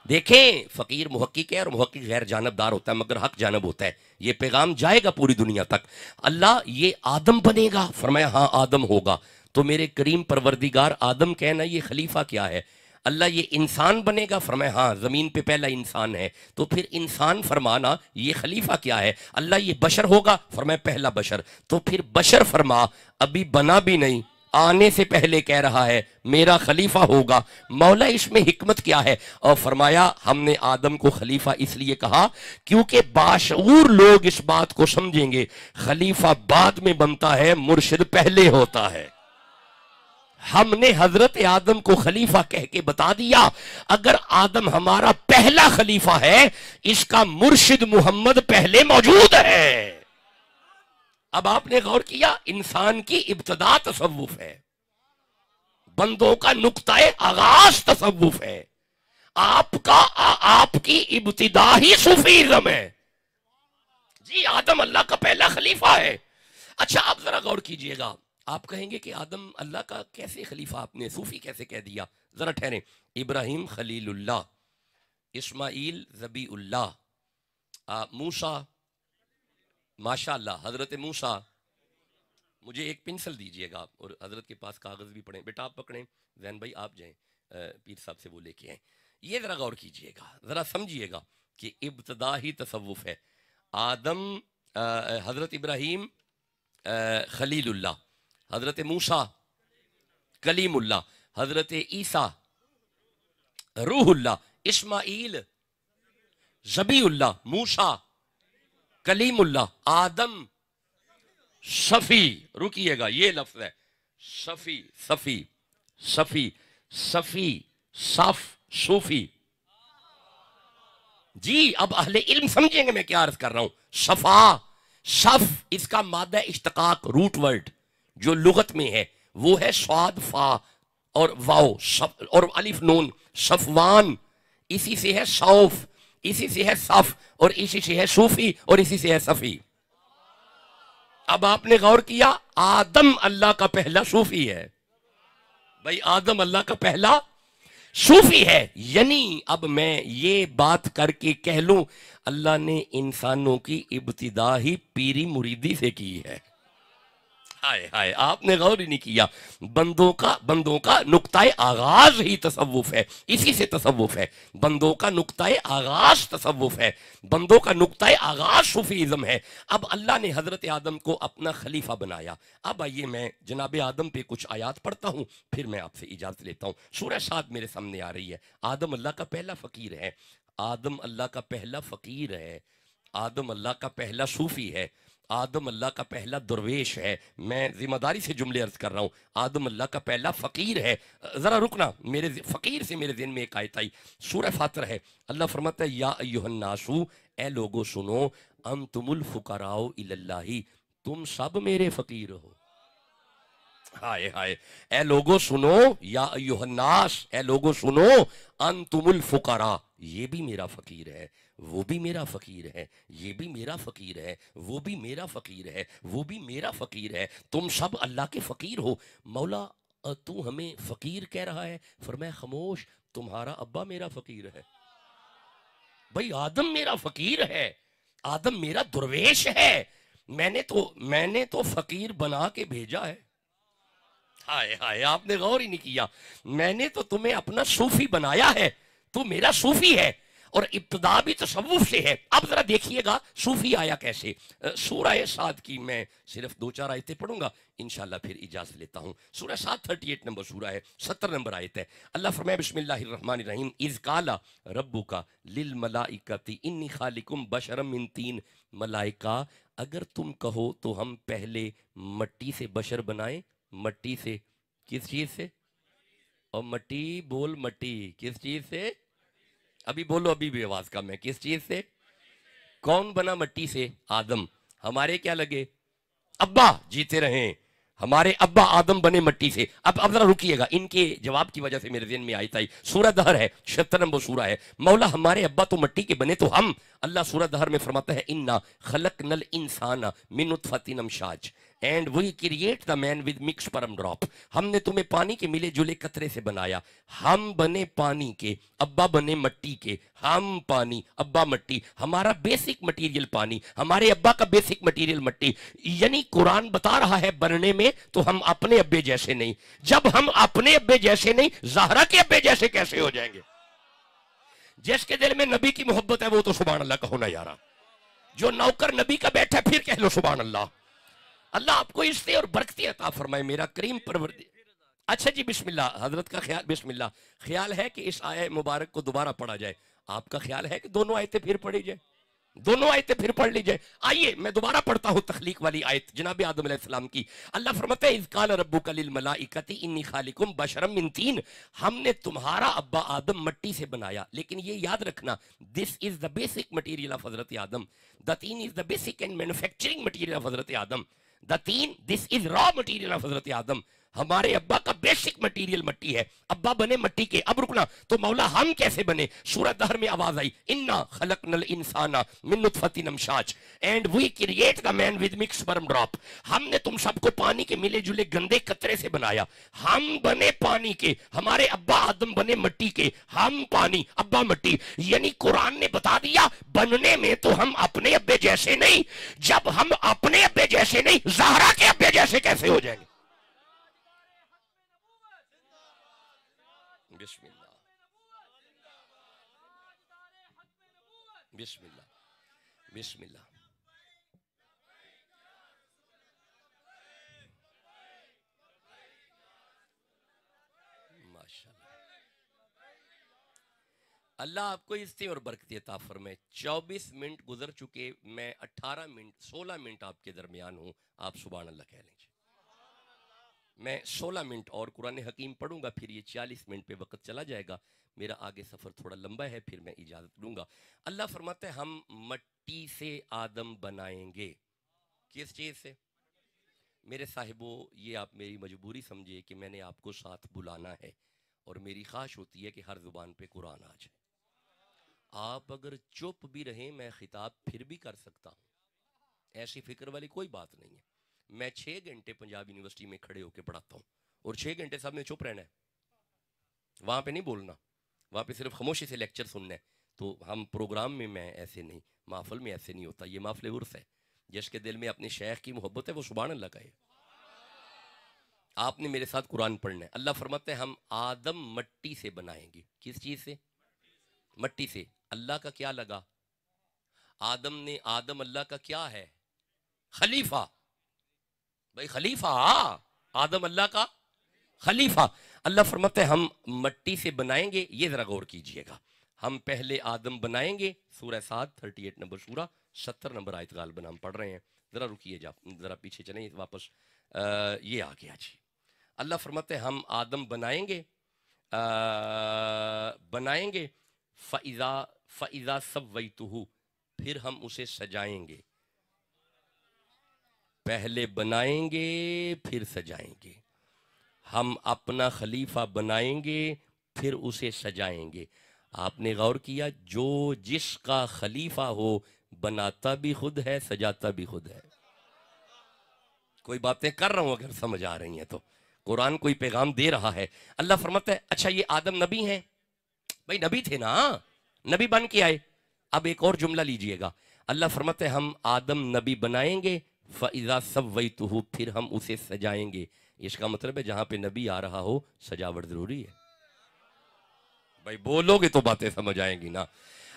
دیکھیں فقیر محقق ہے، اور محقق غیر جانبدار ہوتا ہے مگر حق جانب ہوتا ہے، یہ پیغام جائے گا پوری دنیا تک۔ اللہ یہ آدم بنے گا، فرمایا ہاں آدم ہوگا، تو میرے کریم پروردگار آدم کہنا یہ خلیفہ کیا ہے؟ اللہ یہ انسان بنے گا، فرمایا ہاں زمین پہ پہلا انسان ہے، تو پھر انسان فرمانا یہ خلیفہ کیا ہے؟ اللہ یہ بشر ہوگا، فرمایا پہلا بشر، تو پھر بشر فرما ابھی بنا بھی نہیں، آنے سے پہلے کہہ رہا ہے میرا خلیفہ ہوگا۔ مولا اس میں حکمت کیا ہے؟ اور فرمایا ہم نے آدم کو خلیفہ اس لیے کہا کیونکہ باشعور لوگ اس بات کو سمجھیں گے خلیفہ بعد میں بنتا ہے، مرشد پہلے ہوتا ہے۔ ہم نے حضرت آدم کو خلیفہ کہہ کے بتا دیا، اگر آدم ہمارا پہلا خلیفہ ہے، اس کا مرشد محمد پہلے موجود ہے۔ اب آپ نے غور کیا، انسان کی ابتدا تصوف ہے، بندوں کا نقطہ آغاز تصوف ہے، آپ کی ابتدا ہی صوفیزم ہے۔ جی آدم اللہ کا پہلا خلیفہ ہے۔ اچھا آپ ذرا غور کیجئے گا، آپ کہیں گے کہ آدم اللہ کا کیسے خلیفہ، آپ نے صوفی کیسے کہہ دیا؟ ذرا ٹھہریں، ابراہیم خلیل اللہ، اسماعیل ذبیح اللہ، موسیٰ، ماشاءاللہ حضرت موسیٰ، مجھے ایک پنسل دیجئے گا اور حضرت کے پاس کاغذ بھی پڑھیں، بیٹا آپ پکڑیں، زین بھائی آپ جائیں، پیر صاحب سے وہ لے کے آئیں۔ یہ ذرا غور کیجئے گا، ذرا سمجھئے گا کہ ابتدا ہی تصوف ہے۔ آدم، حضرت ابراہیم خلیل اللہ، حضرت موسیٰ کلیم اللہ، حضرت عیسیٰ روح اللہ، اسماعیل ذبیح اللہ، موسیٰ کلیم اللہ، آدم صفی، رکیے گا یہ لفظ ہے صفی، صفی صفی صفی، صف، صوفی۔ جی اب اہل علم سمجھیں گے میں کیا عرض کر رہا ہوں۔ صفا، صف، اس کا مادہ اشتقاق روٹ ورڈ جو لغت میں ہے وہ ہے صاد فا اور واو اور الف نون، صفوان، اسی سے ہے صوف، اسی سے ہے صف، اور اسی سے ہے صوفی، اور اسی سے ہے صفی۔ اب آپ نے غور کیا، آدم اللہ کا پہلا صوفی ہے، بھائی آدم اللہ کا پہلا صوفی ہے، یعنی اب میں یہ بات کر کے کہہ لوں اللہ نے انسانوں کی ابتدا ہی پیری مریدی سے کی ہے۔ ہائے ہائے، آپ نے غور ہی نہیں کیا، بندوں کا نقطہ آغاز ہی تصوف ہے، اسی سے تصوف ہے، بندوں کا نقطہ آغاز تصوف ہے، بندوں کا نقطہ آغاز صوفیزم ہے۔ اب اللہ نے حضرت آدم کو اپنا خلیفہ بنایا۔ اب آئیے میں جناب آدم پہ کچھ آیات پڑھتا ہوں، پھر میں آپ سے اجازت لیتا ہوں۔ سورہ صاد میرے سامنے آ رہی ہے، آدم اللہ کا پہلا فقیر ہے، آدم اللہ کا پہلا فقیر ہے، آدم اللہ کا پہلا صوفی ہے، آدم اللہ کا پہلا درویش ہے۔ میں ذمہ داری سے جملے عرض کر رہا ہوں، آدم اللہ کا پہلا فقیر ہے۔ ذرا رکنا، میرے فقیر سے میرے ذہن میں ایک آیت آئی، سورہ فاتر ہے، اللہ فرماتا ہے یا ایھا الناس، اے لوگو سنو، انتم الفقراء الی اللہ، تم سب میرے فقیر ہو۔ ہائے ہائے، اے لوگو سنو، یا ایھا الناس، اے لوگو سنو، انتم الفقراء، یہ بھی میرا فقیر ہے، وہ بھی میرا فقیر ہے، یہ بھی میرا فقیر ہے، وہ بھی میرا فقیر ہے، وہ بھی میرا فقیر ہے، تم سب اللہ کے فقیر ہو۔ مولا اور تو ہمیں فقیر کہہ رہا ہے؟ فرمایا خاموش، تمہارا ابا میرا فقیر ہے بھائی، آدم میرا فقیر ہے، آدم میرا درویش ہے، میں نے تو فقیر بنا کے بھیجا ہے۔ ہائے ہائے، آپ نے غور ہی نہیں کیا، میں نے تو تمہیں اپنا صوفی بنایا ہے، تو میرا صوفی ہے، اور ابتدا بھی تصوف سے ہے۔ اب ذرا دیکھیے گا صوفی آیا کیسے۔ سورہ سعد کی میں صرف 2-4 آیتیں پڑھوں گا، انشاءاللہ پھر اجازت لیتا ہوں۔ سورہ سعد 38 نمبر سورہ ہے، 70 نمبر آیت ہے۔ اللہ فرمائے بسم اللہ الرحمن الرحیم، اذ قال ربک للملائکۃ انی خالق بشرا من طین۔ ملائکہ اگر تم کہو تو ہم پہلے مٹی سے بشر بنائیں۔ مٹی سے، کس چیز سے؟ اور مٹی بول، مٹی کس چیز سے؟ ابھی بولو، ابھی بھی آواز کم ہے، کس چیز سے؟ کون بنا مٹی سے؟ آدم۔ ہمارے کیا لگے؟ ابا جیتے رہیں، ہمارے ابا آدم بنے مٹی سے۔ اب ذرا رکیے گا، ان کے جواب کی وجہ سے میرے ذہن میں آئی تھی۔ سورہ دہر ہے، 76 نمبر سورہ ہے۔ مولا ہمارے ابا تو مٹی کے بنے، تو ہم، اللہ سورہ دہر میں فرماتا ہے انا خلقنا الانسان من نطفۃ امشاج and we create the man with mix sperm drop. ہم نے تمہیں پانی کے ملے جلے قطرے سے بنایا، ہم بنے پانی کے، ابا بنے مٹی کے، ہم پانی ابا مٹی، ہمارا بیسک مٹیریل پانی، ہمارے ابا کا بیسک مٹیریل مٹی۔ یعنی قرآن بتا رہا ہے بننے میں تو ہم اپنے ابے جیسے نہیں، جب ہم اپنے ابے جیسے نہیں، زہرا کے ابے جیسے کیسے ہو جائیں گے؟ جس کے دل میں نبی کی محبت ہے وہ تو سبحان اللہ کہو نا یارا، جو نوکر نبی کا بیٹھا پھر کہہ لو سبحان اللہ۔ اللہ آپ کو عزت اور برکتی عطا فرمائے میرا کریم پروردگار۔ اچھا جی، بسم اللہ، حضرت کا خیال، بسم اللہ، خیال ہے کہ اس آیت مبارک کو دوبارہ پڑھا جائے؟ آپ کا خیال ہے کہ دونوں آیتیں پھر پڑھی جائے؟ دونوں آیتیں پھر پڑھ لی جائے؟ آئیے میں دوبارہ پڑھتا ہوں تخلیق والی آیت، جناب آدم علیہ السلام کی۔ اللہ فرماتا ہے اذ قال ربک للملائکۃ انی خالق بشرا من طین، ہم نے تمہارا ابا آدم مٹی سے بنایا، لیکن یہ یاد رکھنا this is the basic material of حضرت آدم، دا طین is the basic and manufacturing material of حضرت Adam, the طین this is raw material of حضرت آدم۔ ہمارے ابا کا بیسک مٹیریل مٹی ہے، ابا بنے مٹی کے۔ اب رکنا، تو مولا ہم کیسے بنے؟ سورہ دہر میں آواز آئی انا خلقنا الانسان من نطفۃ امشاج and we create the man with mix sperm drop. ہم نے تم سب کو پانی کے ملے جلے گندے قطرے سے بنایا، ہم بنے پانی کے، ہمارے ابا آدم بنے مٹی کے، ہم پانی ابا مٹی۔ یعنی قرآن نے بتا دیا بننے میں تو ہم اپنے ابے جیسے نہیں، جب ہم اپنے ابے جیسے نہیں، زہرا کے ابے جیسے کیسے ہو جائیں گے؟ بسم اللہ، بسم اللہ، بسم اللہ۔ ماشاءاللہ، اللہ آپ کو عزت اور برکت عطا فرمائے۔ 24 منٹ گزر چکے، میں 16 منٹ آپ کے درمیان ہوں، آپ سبحان اللہ کہہ لیجیے۔ میں 16 منٹ اور قرآن حکیم پڑھوں گا، پھر یہ 40 منٹ پہ وقت چلا جائے گا، میرا آگے سفر تھوڑا لمبا ہے، پھر میں اجازت لوں گا۔ اللہ فرماتا ہے ہم مٹی سے آدم بنائیں گے۔ کس چیز سے؟ میرے صاحبوں، یہ آپ میری مجبوری سمجھے کہ میں نے آپ کو ساتھ بلانا ہے، اور میری خواہش ہوتی ہے کہ ہر زبان پہ قرآن آ جائے۔ آپ اگر چپ بھی رہیں میں خطاب پھر بھی کر سکتا ہوں، ایسی فکر والی کوئی بات نہیں ہے۔ میں 6 گھنٹے پنجاب یونیورسٹی میں کھڑے ہو کے پڑھاتا ہوں، اور 6 گھنٹے سب نے چپ رہنا ہے، وہاں پہ نہیں بولنا، وہاں پہ صرف خاموشی سے لیکچر سننا ہے۔ تو ہم پروگرام میں ایسے نہیں، محفل میں ایسے نہیں ہوتا، یہ محفل عرف ہے۔ جس کے دل میں اپنے شیخ کی محبت ہے وہ سبحان اللہ کہے۔ آپ نے میرے ساتھ قرآن پڑھنا ہے۔ اللہ فرماتے ہیں ہم آدم مٹی سے بنائیں گے۔ کس چیز سے؟ مٹی سے۔ اللہ کا کیا لگا؟ آدم اللہ کا کیا ہے؟ خلیفہ۔ بھائی خلیفہ، آدم اللہ کا خلیفہ۔ اللہ فرماتے ہیں ہم مٹی سے بنائیں گے۔ یہ ذرا غور کیجئے گا، ہم پہلے آدم بنائیں گے، سورہ سعد 38 نمبر سورہ، 70 نمبر آیت غالباً ہم پڑھ رہے ہیں۔ ذرا رکیے، ذرا پیچھے چلیں واپس، یہ آ گیا جی۔ اللہ فرماتے ہیں ہم آدم بنائیں گے، فَإِذَا سَوَّيْتُهُ، پھر ہم اسے سجائیں گے۔ پہلے بنائیں گے پھر سجائیں گے، ہم اپنا خلیفہ بنائیں گے پھر اسے سجائیں گے۔ آپ نے غور کیا، جو جس کا خلیفہ ہو بناتا بھی خود ہے، سجاتا بھی خود ہے۔ کوئی باتیں کر رہا ہوں اگر سمجھ آ رہی ہیں تو، قرآن کوئی پیغام دے رہا ہے. اللہ فرماتا ہے اچھا یہ آدم نبی ہیں؟ بھائی نبی تھے نا، نبی بن کے آئے. اب ایک اور جملہ لیجئے گا. اللہ فرماتا ہے ہم آدم نبی بنائیں گے، فَإِذَا سَوَّيْتُهُ، پھر ہم اسے سجائیں گے. اس کا مطلب ہے جہاں پہ نبی آ رہا ہو سجاوٹ ضروری ہے. بھائی بولو گے تو باتیں سمجھ آئیں گی نا.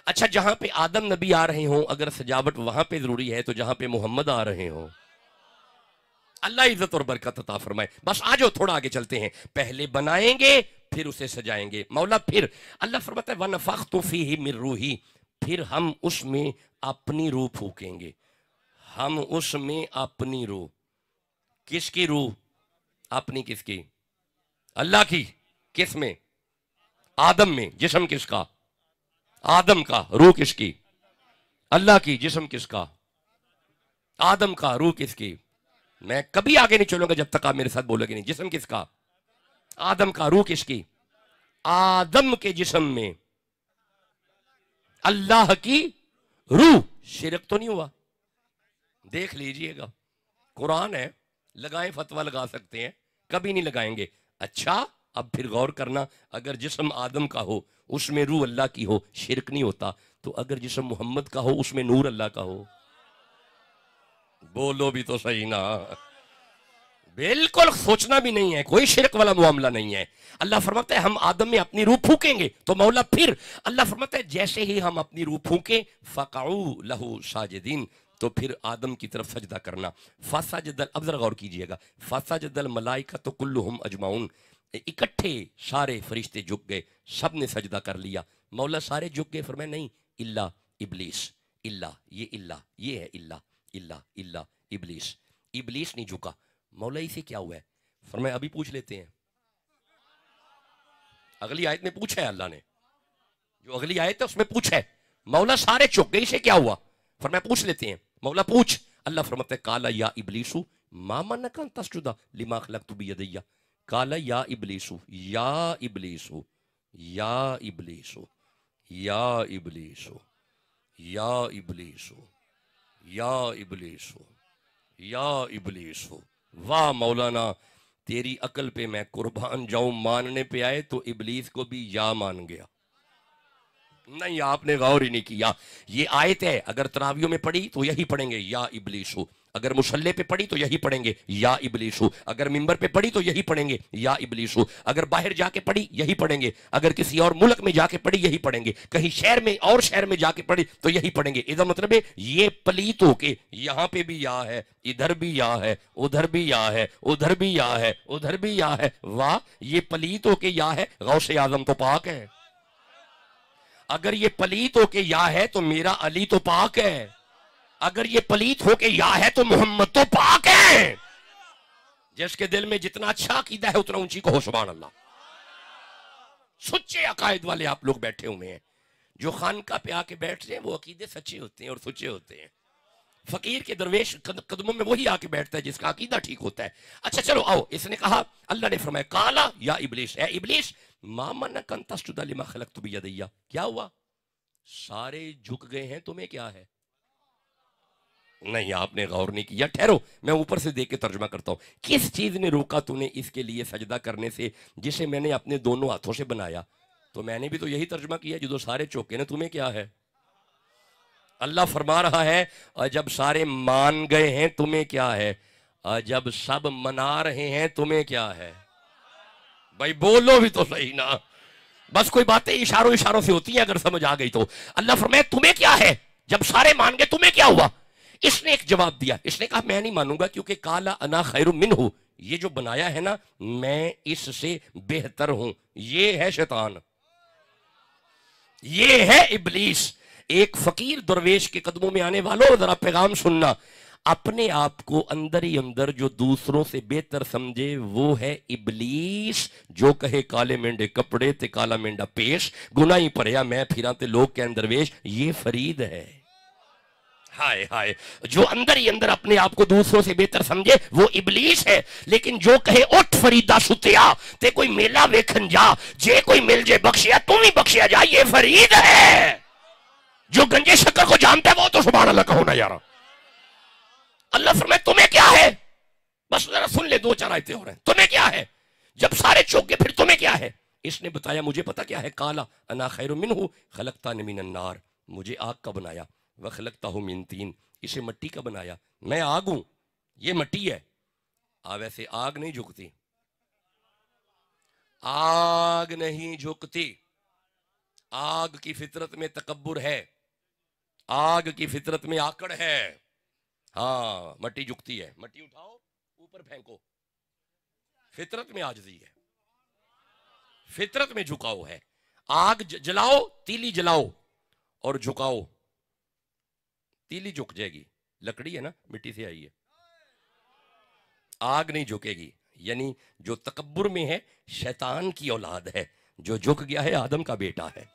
اچھا جہاں پہ آدم نبی آ رہے ہوں اگر سجاوٹ وہاں پہ ضروری ہے تو جہاں پہ محمد آ رہے ہوں اللہ عزت اور برکت عطا فرمائے. بس آ جاؤ تھوڑا آگے چلتے ہیں. پہلے بنائیں گے پھر اسے سجائیں گے. مولا پھر اللہ فرماتا ہے وَنَفَخْتُ فِيهِ مِن رُوحِي، پھر ہم اس میں اپنی روح پھونکیں گے. ہم اس میں اپنی روح، کس کی روح؟ اپنی کس کی؟ اللہ کی. کس میں؟ آدم میں. جسم کس کا؟ آدم کا. روح کس کی؟ اللہ کی. جسم کس کا؟ آدم کا. روح کس کی؟ میں کبھی آگے نہیں چلوں گا جب تک آپ میرے ساتھ بولو گے نہیں. جسم کس کا؟ آدم کا. روح کس کی؟ آدم کے جسم میں اللہ کی روح. شرک تو نہیں ہوا؟ دیکھ لیجئے گا قرآن ہے، لگائیں فتویٰ لگا سکتے ہیں، کبھی نہیں لگائیں گے. اچھا اب پھر غور کرنا، اگر جسم آدم کا ہو اس میں روح اللہ کی ہو شرک نہیں ہوتا، تو اگر جسم محمد کا ہو اس میں نور اللہ کا ہو، بولو بھی تو صحیح نا. بالکل سوچنا بھی نہیں ہے، کوئی شرک والا معاملہ نہیں ہے. اللہ فرماتا ہے ہم آدم میں اپنی روح پھونکیں گے. تو مولا پھر اللہ فرماتا ہے جیسے ہی ہم اپنی روح پھونکیں فَقَعُوا لَهُ ساجدین، تو پھر آدم کی طرف سجدہ کرنا. فَسَجَدَ، اب ذرا غور کیجئے گا، فَسَجَدَ الْمَلَائِكَةُ كُلُّهُمْ أَجْمَعُونَ، اکٹھے سارے فرشتے جھک گئے، سب نے سجدہ کر لیا. مولا سارے جھک گئے؟ فرمایا نہیں، الا ابلیس. اللہ یہ ہے اللہ ابلیس. ابلیس نہیں جھکا. مولا اسے کیا ہوا ہے؟ فرمایا ابھی پوچھ لیتے ہیں. اگلی آیت میں پوچھا ہے اللہ نے، جو اگلی آیت ہے اس میں پوچھا ہے. مولا سارے چک گئے، اسے کیا ہوا؟ فرمایا پوچھ لیتے ہیں. مولا پوچھ. اللہ فرماتا ہے قال یا ابلیس ما منعک ان تسجد لما خلقت بیدی. قال یا ابلیس یا ابلیس یا ابلیس یا ابلیس یا ابلیس یا ابلیس یا ابلیس. واہ مولانا تیری عقل پہ میں قربان جاؤں، ماننے پہ آئے تو ابلیس کو بھی یا مان گیا. نہیں آپ نے غور ہی نہیں کیا. یہ آیت ہے، اگر تراویوں میں پڑھی تو یہی پڑھیں گے یا ابلیس، اگر مصلی پہ پڑھی تو یہی پڑھیں گے یا ابلیس، اگر ممبر پہ پڑھی تو یہی پڑھیں گے یا ابلیس، اگر باہر جا کے پڑھی یہی پڑھیں گے، اگر کسی اور ملک میں جا کے پڑھی یہی پڑھیں گے، کہیں شہر میں اور شہر میں جا کے پڑھی تو یہی پڑھیں گے. اذا مطلب ہے یہ پلیت ہو کے یہاں پہ بھی یا ہے، ادھر بھی یا ہے، ادھر بھی یا ہے، ادھر بھی یا ہے، ادھر بھی یا ہے. واہ یہ پلیت ہو کے یا ہے، غوث اعظم تو پاک ہے. اگر یہ پلیت ہو کے یا ہے تو میرا علی تو پاک ہے. اگر یہ پلیت ہو کے یا ہے تو محمد تو پاک ہے. جس کے دل میں جتنا اچھا عقیدہ ہے اتنا اونچی کہو سبحان اللہ. سچے عقائد والے آپ لوگ بیٹھے ہوئے ہیں، جو خانقاہ پہ آ کے بیٹھتے ہیں وہ عقیدے سچے ہوتے ہیں اور سچے ہوتے ہیں. فقیر کے درویش قدموں میں وہی آ کے بیٹھتا ہے جس کا عقیدہ ٹھیک ہوتا ہے. اچھا چلو آؤ، اس نے کہا، اللہ نے فرمایا قالا یا ابلیس، اے ابلیس ما منعک ان تسجد لما خلقت بیدی. کیا ہوا؟ سارے جھک گئے ہیں، تمہیں کیا ہے؟ نہیں آپ نے غور نہیں کیا. ٹھہرو میں اوپر سے دیکھ کے ترجمہ کرتا ہوں. کس چیز نے روکا تو نے اس کے لیے سجدہ کرنے سے جسے میں نے اپنے دونوں ہاتھوں سے بنایا؟ تو میں نے بھی تو یہی ترجمہ کیا جو سارے چوکے نا، تمہیں کیا ہے؟ اللہ فرما رہا ہے اور جب سارے مان گئے ہیں تمہیں کیا ہے، اور جب سب منا رہے ہیں تمہیں کیا ہے؟ بھائی بولو بھی تو صحیح نا. بس کوئی باتیں اشاروں سے ہوتی ہیں اگر سمجھ آ گئی تو. اللہ فرمایا تمہیں کیا ہے، جب سارے مان گئے تمہیں کیا ہوا؟ اس نے ایک جواب دیا، اس نے کہا میں نہیں مانوں گا کیونکہ کالا انا خیر منہ، یہ جو بنایا ہے نا میں اس سے بہتر ہوں. یہ ہے شیطان، یہ ہے ابلیس. ایک فقیر درویش کے قدموں میں آنے والوں ذرا پیغام سننا. اپنے آپ کو اندر ہی اندر جو دوسروں سے بہتر سمجھے وہ ہے ابلیس. جو کہے کالے مینڈے کپڑے تے کالا مینڈا پیش، گناہی پریا میں پھراں تے لوگ کہن درویش، یہ فرید ہے. ہائے ہائے، جو اندر ہی اندر اپنے آپ کو دوسروں سے بہتر سمجھے وہ ابلیس ہے. لیکن جو کہے اٹھ فریدا ستیا تے کوئی میلہ ویکھن جا، جے کوئی مل جے بخشیا تم ہی بخشیا جا، یہ فرید ہے. جو گنجے شکر کو جانتا ہے وہ تو سبحان اللہ کہو نا یارا. اللہ فرمائے تمہیں کیا ہے؟ بس ذرا سن لے، دو چار آیتیں ہو رہے ہیں. تمہیں کیا ہے؟ جب سارے چوک گئے پھر تمہیں کیا ہے؟ اس نے بتایا مجھے پتا کیا ہے، قالا انا خیر منہ خلقتنی من النار، مجھے آگ کا بنایا، وخلقتہ من طین، اسے مٹی کا بنایا، میں آگ ہوں یہ مٹی ہے۔ ویسے آگ نہیں جھکتی، آگ نہیں جھکتی، آگ کی فطرت میں تکبر ہے، آگ کی فطرت میں آکڑ ہے۔ ہاں مٹی جھکتی ہے، مٹی اٹھاؤ اوپر پھینکو، فطرت میں عاجزی ہے، فطرت میں جھکاؤ ہے۔ آگ جلاؤ، تیلی جلاؤ اور جھکاؤ، تیلی جھک جائے گی، لکڑی ہے نا مٹی سے آئی ہے، آگ نہیں جھکے گی۔ یعنی جو تکبر میں ہے شیطان کی اولاد ہے، جو جھک گیا ہے آدم کا بیٹا ہے۔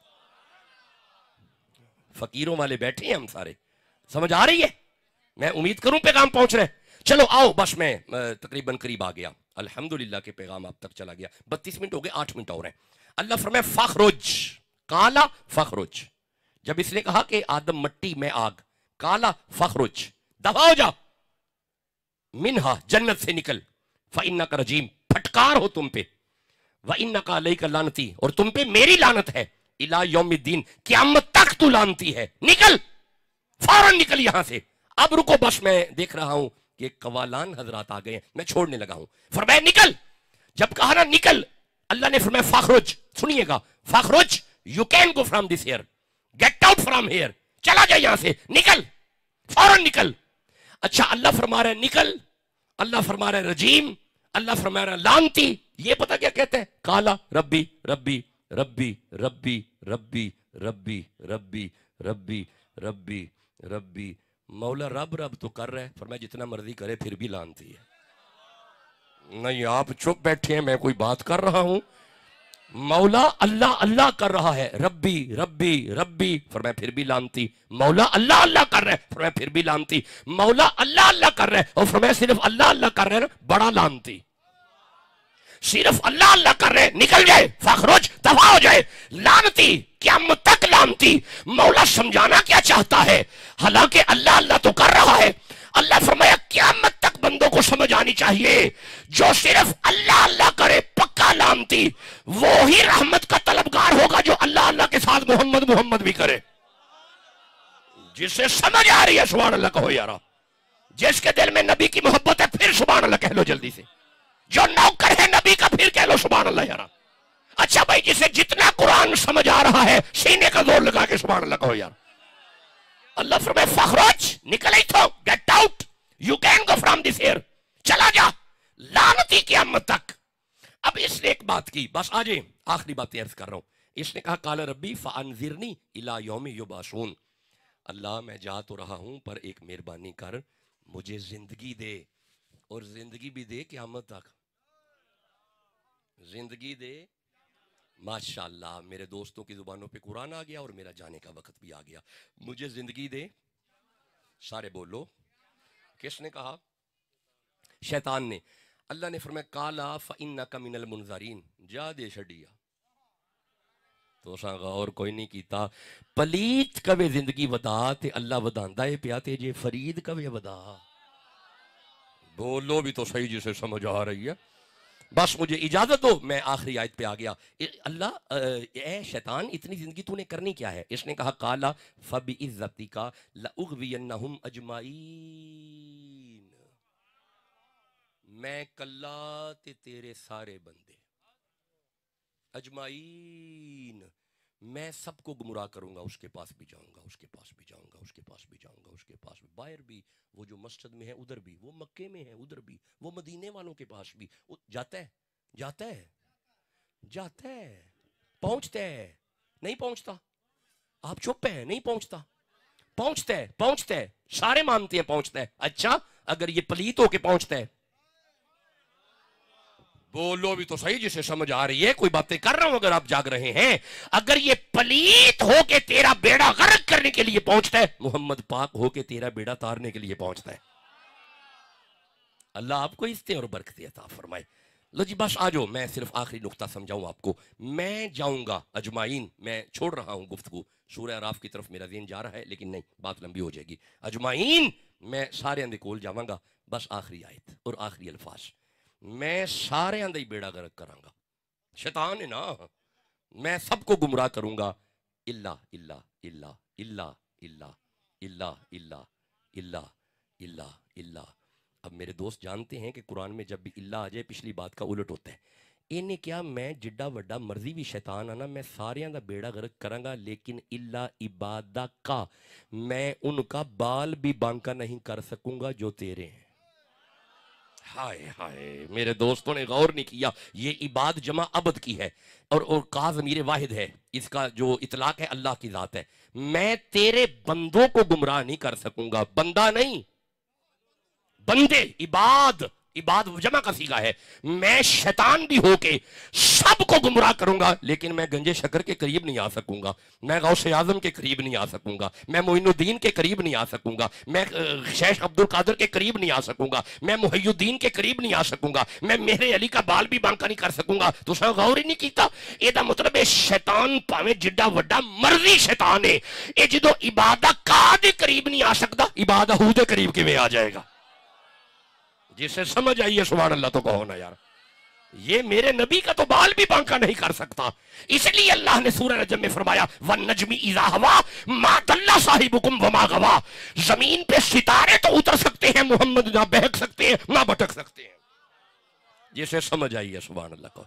فقیروں والے بیٹھے ہیں ہم سارے، سمجھ آ رہی ہے؟ میں امید کروں پیغام پہنچ رہے۔ چلو آؤ، بس میں تقریباً قریب آ گیا، الحمدللہ کہ پیغام آپ تک چلا گیا۔ 32 منٹ ہو گئے، 8 منٹ اور ہیں۔ اللہ فرمائے فخرج، کالا فخرج، جب اس نے کہا کہ آدم مٹی میں آگ، کالا فخرج، دفع ہو جا، منہا جنت سے نکل، فإنک رجیم، پھٹکار ہو تم پہ، وإنک علیک لعنتی، اور تم پہ میری لعنت ہے، الی یوم الدین، قیامت تک تو لعنتی ہے، نکل، فوراً نکل یہاں سے۔ اب رکو، بس میں دیکھ رہا ہوں کہ قوالان حضرات آ گئے ہیں، میں چھوڑنے لگا ہوں۔ فرمایا نکل، جب کہا نا نکل، اللہ نے فرمایا فخرج، سنیے گا، فخرج you can go from this here, get out from here, چلا جائے یہاں سے، نکل، فوراً نکل۔ اچھا اللہ فرما رہا ہے نکل، اللہ فرما رہا ہے رجیم، اللہ فرما رہا ہے لعنتی، یہ پتہ کیا کہتے ہیں؟ کالا ربی ربی ربی ربی ربی ربی ربی ربی ربی ربی، مولا رب رب تو کر رہے، فرمایا جتنا مرضی کرے پھر بھی لعنتی ہے۔ نہیں آپ چپ بیٹھے ہیں، میں کوئی بات کر رہا ہوں۔ مولا اللہ اللہ کر رہا ہے، ربی ربی ربی، فرمایا پھر بھی لعنتی۔ مولا اللہ اللہ کر رہے، فرمایا پھر بھی لعنتی۔ مولا اللہ اللہ کر رہے اور فرمایا صرف اللہ اللہ کر رہے نا، بڑا لعنتی۔ صرف اللہ اللہ کر رہے، نکل جائے، فخرج، دفع ہو جائے، لعنتی، قیامت تک لعنتی۔ مولا سمجھانا کیا چاہتا ہے؟ حالانکہ اللہ اللہ تو کر رہا ہے، اللہ فرمایا قیامت تک بندوں کو سمجھ آنی چاہیے، جو صرف اللہ اللہ کرے پکا لعنتی، وہی رحمت کا طلبگار ہوگا جو اللہ اللہ کے ساتھ محمد محمد بھی کرے۔ جسے سمجھ آ رہی ہے سبحان اللہ کہو یارا، جس کے دل میں نبی کی محبت ہے پھر سبحان اللہ کہہ لو جلدی سے، جو نوکر ہے نبی کا پھر کہہ لو سبحان اللہ یارا۔ اچھا بھائی جسے جتنا قرآن سمجھ آ رہا ہے سینے کا زور لگا کے سبحان اللہ کہو یار۔ اللہ فرمائے فخرج، نکل ایتھو، get out, you can go from this here, چلا جا، لعنتی قیامت تک۔ اب اس نے ایک بات کی، بس آجیں آخری باتیں عرض کر رہا ہوں۔ اس نے کہا قال ربی فانذرنی الی یوم یبعثون، اللہ میں جا تو رہا ہوں پر ایک مہربانی کر، مجھے زندگی دے، اور زندگی بھی دے قیامت تک، زندگی دے۔ ماشاءاللہ میرے دوستوں کی زبانوں پہ قرآن آ گیا اور میرا جانے کا وقت بھی آ گیا۔ مجھے زندگی دے، سارے بولو، کس نے کہا؟ شیطان نے۔ اللہ نے فرمایا کالا فإنک من المنظرین، جا دے چھڈیا تو سا غور کوئی نہیں کیتا، پلیت کوے زندگی ودا تے اللہ وداندا ہے پیا تے جے فرید کوے ودا، بولو بھی تو صحیح جسے سمجھ آ رہی ہے۔ بس مجھے اجازت دو، میں آخری آیت پہ آ گیا۔ اللہ اے شیطان اتنی زندگی تو نے کرنی کیا ہے؟ اس نے کہا کالا فبعزتک لأغوینہم اجمعین، میں کلا تے تیرے سارے بندے اجمعین، میں سب کو گمراہ کروں گا، اس کے پاس بھی جاؤں گا، اس کے پاس بھی جاؤں گا، اس کے پاس بھی جاؤں گا، اس کے پاس بھی، باہر بھی، وہ جو مسجد میں ہے ادھر بھی، وہ مکے میں ہے ادھر بھی، وہ مدینے والوں کے پاس بھی جاتا ہے، جاتا ہے، جاتا ہے، پہنچتا ہے، نہیں پہنچتا؟ آپ چپ ہیں، نہیں پہنچتا، پہنچتا ہے، پہنچتا ہے، سارے مانتے ہیں پہنچتا ہے۔ اچھا اگر یہ پلیت ہو کے پہنچتا ہے، بولو بھی تو صحیح جسے سمجھ آ رہی ہے، کوئی باتیں کر رہا ہوں اگر آپ جاگ رہے ہیں، اگر یہ پلیت ہو کے تیرا بیڑا غرق کرنے کے لیے پہنچتا ہے، محمد پاک ہو کے تیرا بیڑا تارنے کے لیے پہنچتا ہے۔ اللہ آپ کو عزتیں اور برکتیں عطا فرمائے۔ لو جی بس آ جاؤ، میں صرف آخری نقطہ سمجھاؤں آپ کو، میں جاؤں گا اجمعین، میں چھوڑ رہا ہوں گفتگو، سورہ اعراف کی طرف میرا ذہن جا رہا ہے لیکن نہیں بات لمبی ہو جائے گی، اجمعین میں سارے اندے کول جاواں گا۔ بس آخری آیت اور آخری الفاظ، میں سارے دا ہی بیڑا گرک کراں گا، شیطان ہے نا، میں سب کو گمراہ کروں گا، اللہ اللہ اللہ اللہ اللہ اللہ اللہ اللہ اللہ اللہ۔ اب میرے دوست جانتے ہیں کہ قرآن میں جب بھی اللہ آ جائے پچھلی بات کا الٹ ہوتا ہے۔ انہیں کیا میں جڈا وڈا مرضی بھی شیطان آنا میں ساریاں دا بیڑا غرق کروں گا، لیکن اللہ عبادہ کا، میں ان کا بال بھی بانکا نہیں کر سکوں گا جو تیرے ہیں۔ ہائے ہائے، میرے دوستوں نے غور نہیں کیا، یہ عباد جمع عبد کی ہے، اور کا ضمیر واحد ہے، اس کا جو اطلاق ہے اللہ کی ذات ہے۔ میں تیرے بندوں کو گمراہ نہیں کر سکوں گا، بندہ نہیں، بندے، عباد، عباد جمع کا صیغہ ہے۔ میں شیطان بھی ہو کے سب کو گمراہ کروں گا، لیکن میں گنجے شکر کے قریب نہیں آ سکوں گا، میں غوث اعظم کے قریب نہیں آ سکوں گا، میں معین الدین کے قریب نہیں آ سکوں گا، میں شیخ عبد القادر کے قریب نہیں آ سکوں گا، میں محی الدین کے قریب نہیں آ سکوں گا، میں میرے علی کا بال بھی بانکا نہیں کر سکوں گا۔ تو سا غور ہی نہیں کیتا، یہ دا مطلب ہے شیطان پاویں جڈا وڈا مرضی شیطان ہے، یہ جدو عبادہ کا دے قریب نہیں آ سکتا، عبادہ ہو دے قریب کیویں آ جائے گا؟ جسے سمجھ آئیے سبحان اللہ تو کہو نا یار، یہ میرے نبی کا تو بال بھی بانکا نہیں کر سکتا۔ اس لیے اللہ نے سورہ نجم میں فرمایا وَالنَّجْمِ إِذَا هَوَىٰ مَا ضَلَّ صَاحِبُكُمْ وَمَا غَوَىٰ، زمین پہ ستارے تو اتر سکتے ہیں، محمد نہ بہک سکتے ہیں نہ بھٹک سکتے ہیں۔ جسے سمجھ آئیے سبحان اللہ کو۔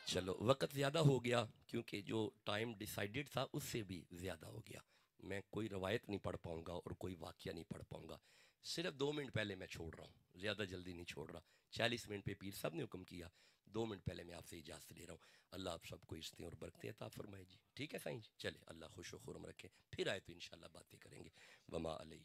چلو وقت زیادہ ہو گیا، کیونکہ جو ٹائم ڈیسائیڈڈ تھا اس سے بھی زیادہ ہو گیا، میں کوئی روایت نہیں پڑھ پاؤں گا اور کوئی واقعہ نہیں پڑھ پاؤں گا، صرف 2 منٹ پہلے میں چھوڑ رہا ہوں، زیادہ جلدی نہیں چھوڑ رہا۔ 40 منٹ پہ پیر صاحب نے حکم کیا، 2 منٹ پہلے میں آپ سے اجازت لے رہا ہوں۔ اللہ آپ سب کو عزتیں اور برکتیں عطا فرمائے جی، ٹھیک ہے سائیں جی، چلے اللہ خوش و خرم رکھے، پھر آئے تو انشاءاللہ باتیں کریں گے۔ وما علیہ